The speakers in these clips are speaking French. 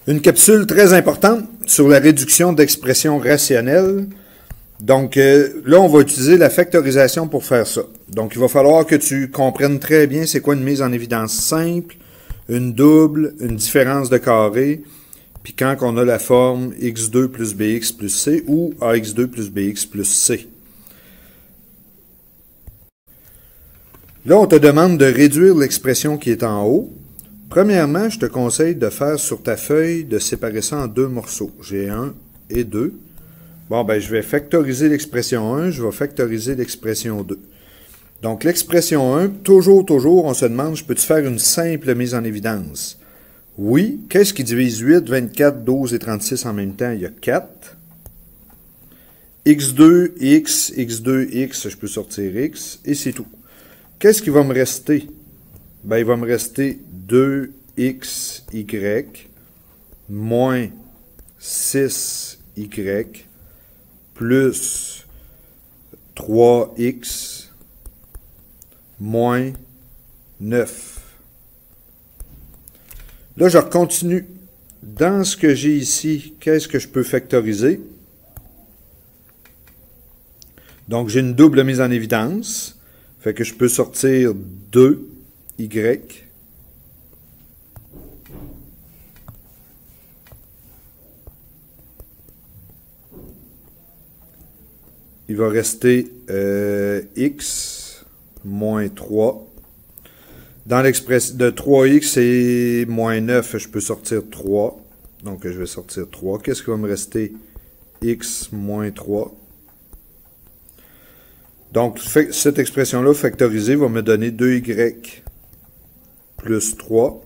Une capsule très importante sur la réduction d'expressions rationnelles. Donc là, on va utiliser la factorisation pour faire ça. Donc il va falloir que tu comprennes très bien c'est quoi une mise en évidence simple, une double, une différence de carré, puis quand on a la forme x2 plus bx plus c ou ax2 plus bx plus c. Là, on te demande de réduire l'expression qui est en haut. Premièrement, je te conseille de faire sur ta feuille, de séparer ça en deux morceaux. J'ai 1 et 2. Bon, ben, je vais factoriser l'expression 1, je vais factoriser l'expression 2. Donc, l'expression 1, toujours, on se demande, peux-tu faire une simple mise en évidence? Oui. Qu'est-ce qui divise 8, 24, 12 et 36 en même temps? Il y a 4. x2, x, x2, x, je peux sortir x, et c'est tout. Qu'est-ce qui va me rester? Ben, il va me rester 2xy moins 6y plus 3x moins 9. Là, je continue. Dans ce que j'ai ici, qu'est-ce que je peux factoriser? Donc, j'ai une double mise en évidence. Fait que je peux sortir 2y il va rester x moins 3. Dans l'expression de 3x et moins 9, je peux sortir 3. Donc, je vais sortir 3. Qu'est-ce qui va me rester? X moins 3. Donc, cette expression-là, factorisée, va me donner 2y plus 3,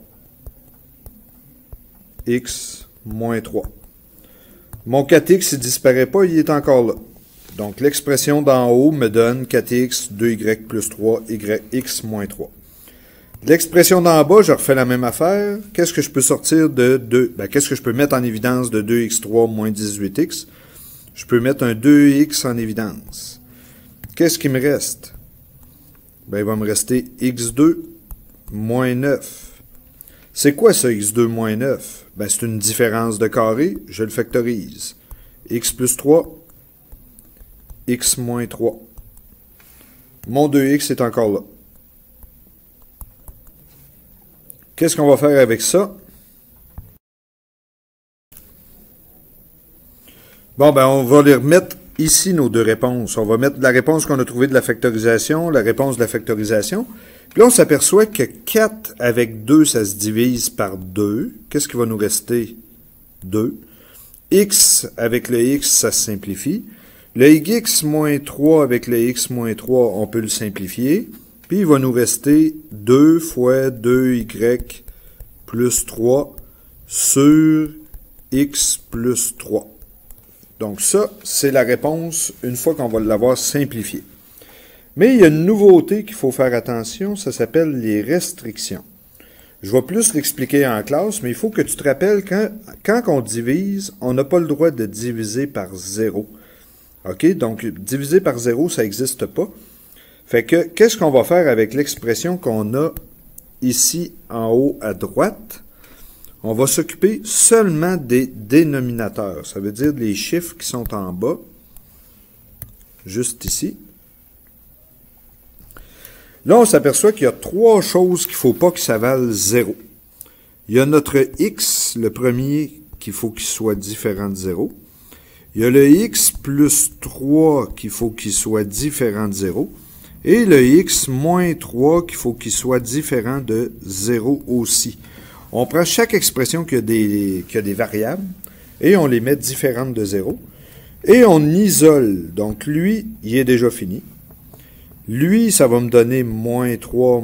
x moins 3. Mon 4x, il ne disparaît pas, il est encore là. Donc, l'expression d'en haut me donne 4x, 2y plus 3, x moins 3. L'expression d'en bas, je refais la même affaire. Qu'est-ce que je peux sortir de 2? Ben, qu'est-ce que je peux mettre en évidence de 2x3 moins 18x? Je peux mettre un 2x en évidence. Qu'est-ce qui me reste? Ben, il va me rester x2 moins 9. C'est quoi ça, x2 moins 9? Ben, c'est une différence de carré, je le factorise. X plus 3, x moins 3. Mon 2x est encore là. Qu'est-ce qu'on va faire avec ça? Bon, ben, on va les remettre ici, nos deux réponses. On va mettre la réponse qu'on a trouvée de la factorisation, la réponse de la factorisation. Puis là, on s'aperçoit que 4 avec 2, ça se divise par 2. Qu'est-ce qui va nous rester? 2. X avec le x, ça se simplifie. Le x moins 3 avec le x moins 3, on peut le simplifier. Puis il va nous rester 2 fois 2y plus 3 sur x plus 3. Donc ça, c'est la réponse une fois qu'on va l'avoir simplifié. Mais il y a une nouveauté qu'il faut faire attention, ça s'appelle les restrictions. Je vais plus l'expliquer en classe, mais il faut que tu te rappelles quand on divise, on n'a pas le droit de diviser par 0. OK? Donc, diviser par 0, ça n'existe pas. Fait que, qu'est-ce qu'on va faire avec l'expression qu'on a ici en haut à droite? On va s'occuper seulement des dénominateurs. Ça veut dire les chiffres qui sont en bas, juste ici. Là, on s'aperçoit qu'il y a trois choses qu'il ne faut pas que ça vale 0. Il y a notre x, le premier, qu'il faut qu'il soit différent de 0. Il y a le x plus 3 qu'il faut qu'il soit différent de 0. Et le x moins 3 qu'il faut qu'il soit différent de 0 aussi. On prend chaque expression qui a des variables et on les met différentes de 0. Et on isole. Donc, lui, il est déjà fini. Lui, ça va me donner moins 3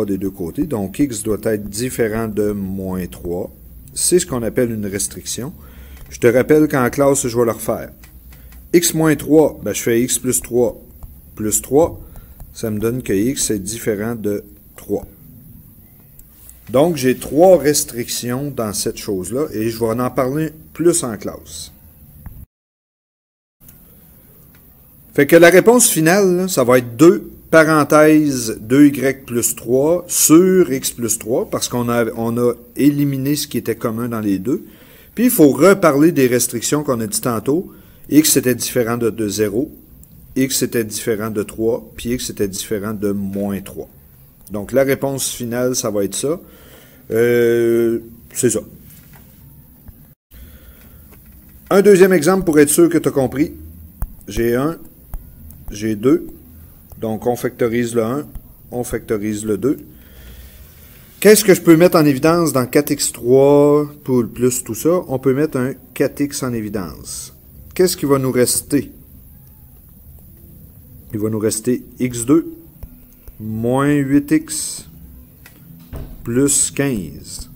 des deux côtés. Donc, x doit être différent de moins 3. C'est ce qu'on appelle une restriction. Je te rappelle qu'en classe, je vais le refaire. X moins 3, ben, je fais x plus 3 plus 3. Ça me donne que x est différent de 3. Donc, j'ai trois restrictions dans cette chose-là et je vais en parler plus en classe. Fait que la réponse finale, là, ça va être 2 parenthèse 2y plus 3 sur x plus 3, parce qu'on a éliminé ce qui était commun dans les deux. Puis, il faut reparler des restrictions qu'on a dit tantôt. X était différent de 0, x était différent de 3, puis x était différent de moins 3. Donc, la réponse finale, ça va être ça. C'est ça. Un deuxième exemple pour être sûr que tu as compris. J'ai 1, j'ai 2. Donc, on factorise le 1, on factorise le 2. Qu'est-ce que je peux mettre en évidence dans 4x3 pour plus tout ça? On peut mettre un 4x en évidence. Qu'est-ce qui va nous rester? Il va nous rester x2 moins 8x plus 15.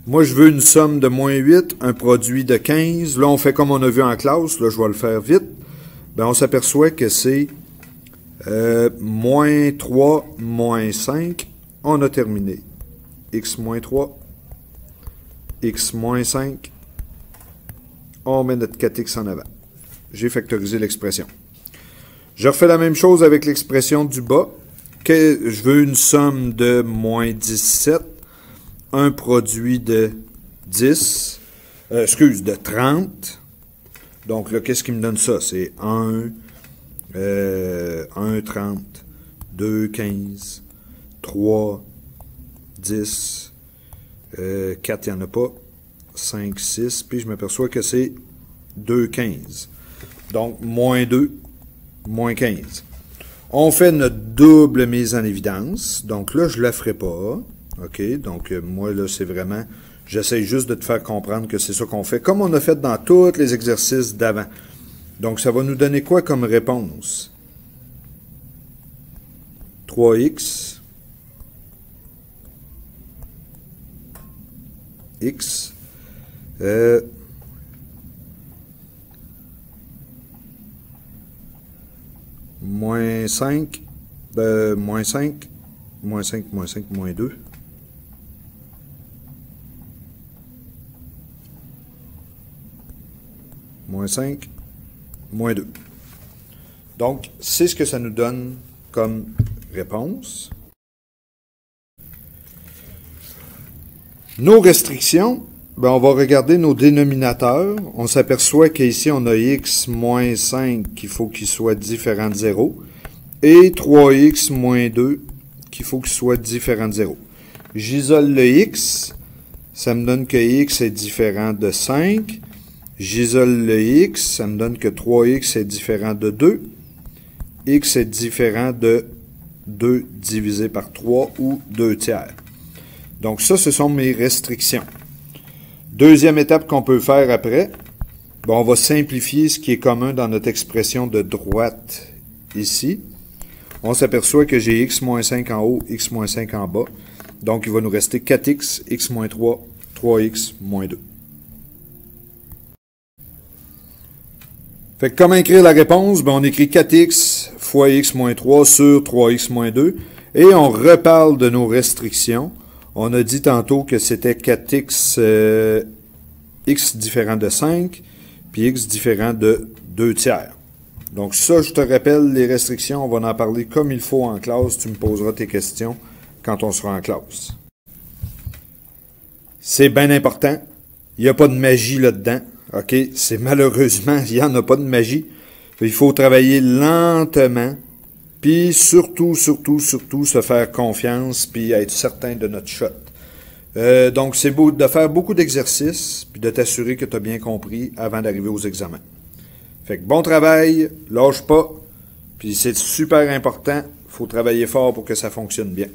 Moi, je veux une somme de moins 8, un produit de 15. Là, on fait comme on a vu en classe. Là, je vais le faire vite. Ben, on s'aperçoit que c'est moins 3, moins 5. On a terminé. X moins 3, X moins 5. On met notre 4X en avant. J'ai factorisé l'expression. Je refais la même chose avec l'expression du bas. Que je veux une somme de moins 17. Un produit de 10, de 30. Donc là, qu'est-ce qui me donne ça? C'est 1, 30, 2, 15, 3, 10, 4, il n'y en a pas, 5, 6, puis je m'aperçois que c'est 2, 15. Donc, moins 2, moins 15. On fait notre double mise en évidence. Donc là, je ne la ferai pas. OK, donc moi, là, c'est vraiment... J'essaie juste de te faire comprendre que c'est ça qu'on fait, comme on a fait dans tous les exercices d'avant. Donc, ça va nous donner quoi comme réponse? 3x, x, moins 5, moins 5, moins 5, moins 5, moins 2. Moins 5, moins 2. Donc, c'est ce que ça nous donne comme réponse. Nos restrictions, ben on va regarder nos dénominateurs. On s'aperçoit qu'ici, on a x moins 5 qu'il faut qu'il soit différent de 0 et 3x moins 2 qu'il faut qu'il soit différent de 0. J'isole le x, ça me donne que x est différent de 5. J'isole le x, ça me donne que 3x est différent de 2. X est différent de 2 divisé par 3 ou 2 tiers. Donc ça, ce sont mes restrictions. Deuxième étape qu'on peut faire après, ben, on va simplifier ce qui est commun dans notre expression de droite ici. On s'aperçoit que j'ai x moins 5 en haut, x moins 5 en bas. Donc il va nous rester 4x, x moins 3, 3x moins 2. Fait que comment écrire la réponse? Ben, on écrit 4x fois x moins 3 sur 3x moins 2. Et on reparle de nos restrictions. On a dit tantôt que c'était 4x, x différent de 5, puis x différent de 2 tiers. Donc ça, je te rappelle, les restrictions, on va en parler comme il faut en classe. Tu me poseras tes questions quand on sera en classe. C'est bien important. Il n'y a pas de magie là-dedans. OK? C'est malheureusement, il n'y en a pas de magie. Il faut travailler lentement, puis surtout, se faire confiance, puis être certain de notre shot. Donc, c'est beau de faire beaucoup d'exercices, puis de t'assurer que tu as bien compris avant d'arriver aux examens. Fait que bon travail, lâche pas, puis c'est super important, il faut travailler fort pour que ça fonctionne bien.